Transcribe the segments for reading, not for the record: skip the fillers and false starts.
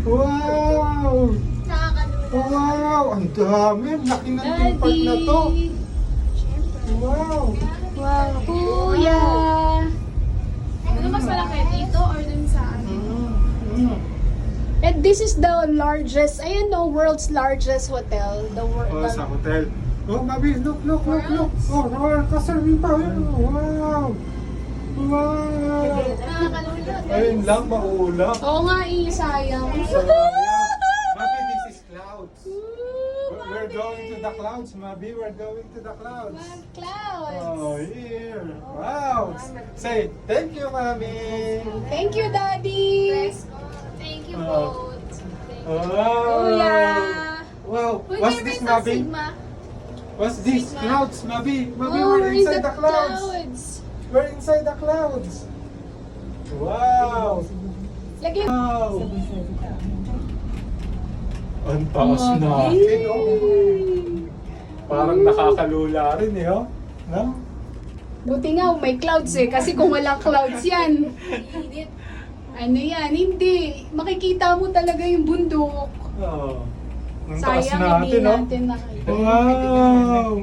Wow! Nakakalula. Wow! Ang dami! Ang laki ng theme park na to! Wow! Wow, kuya! Ano mas malaki? Dito or dun sa amin? And this is the largest, ayan no, world's largest hotel. Oh, sa hotel. Oh, Mabi, look. Oh, roller coaster rin pa. Wow! Wow! Nakakalula. Ayun lang, maulap. Oo nga sayang. Mabi, this is clouds. We're going to the clouds, Mabi. We're going to the clouds. Clouds. Oh, here. Wow. Say, thank you, Mami. Thank you, Daddy. Thank you Oh. both. Thank you. Wow. Kuya. Wow. Uy, What's may this, isang Mabi? Sigma. What's this? Sigma. Clouds, Mabi. Mabi, Oh, we're we're in inside the clouds. clouds. We're inside the clouds. Wow. Lagyan. Wow. Ang taas natin, oh. Parang nakakalula rin, eh, oh. No? Buti nga may clouds eh, kasi kung walang clouds yan, Init. ano yan, hindi. Makikita mo talaga yung bundok. Oh. Ang taas Sayang hindi natin, oh. natin nakita. Wow!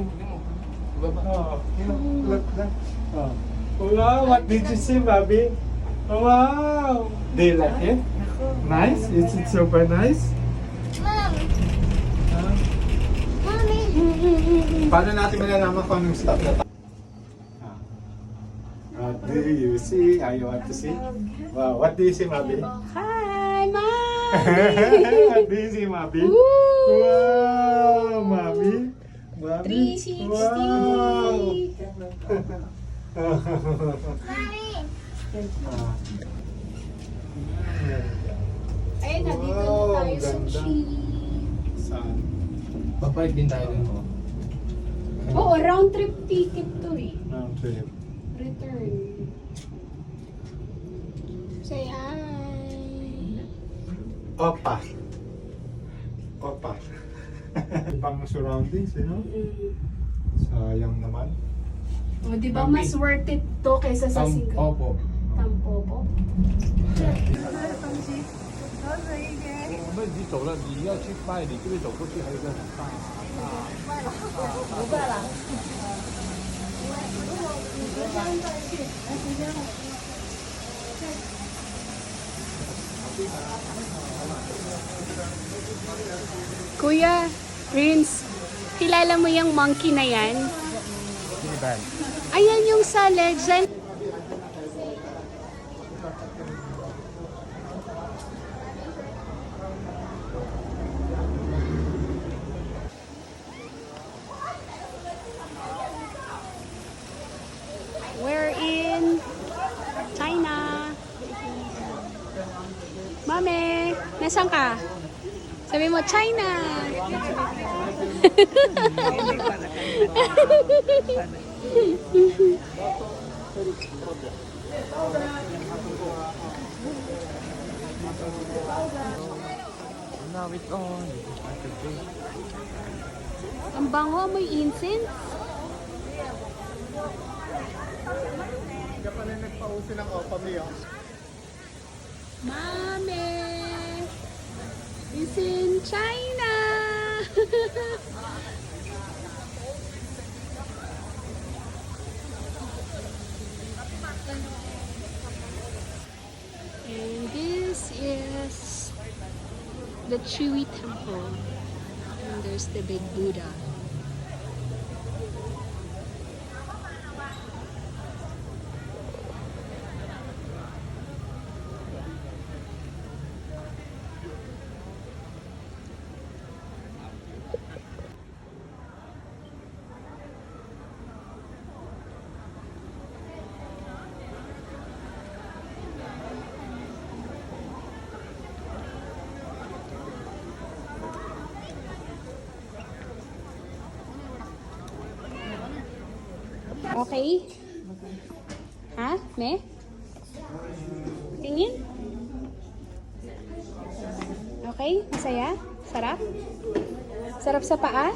Oh, look that. Oh. Wow, what did you see, Bobby? Wow! Do you like it? Nice? Is it super nice? Ma'am. Huh? Mami. Paano natin malalaman kung anong stop na tayo? What do you see? You want to see? Wow, what do you see, Bobby? Hi, Ma! What do you see, Bobby? Woo! Wow, Mami. Mami. 360. Wow. Mami. Ayun na, dito Wow, na tayo sa ganda. tree. Saan? Papayag din tayo dun. Oo, round trip ticket to eh. Round trip. Return. Say hi. Opa. Opa. Pang surroundings, you know? Sayang naman. O, di ba mas worth it to kaysa sa Singapore? Opo. Tampopo. 我们已经走了，你要去卖，你这边走过去还有一个很大。 Kuya, Prince, kilala mo yung monkey na yan? Sini band. Ayan yung sa legend. We're in China. Mame, nasan ka? Sabi mo, China. Now it's on. Ang bango, may incense. Kaya pala nagpauso ng Opa Mio. Mame is in China. And this is the Chewy Temple. And there's the big Buddha. Okay? Ha? Me? Tingin? Okay? Masaya? Sarap? Sarap sa paa?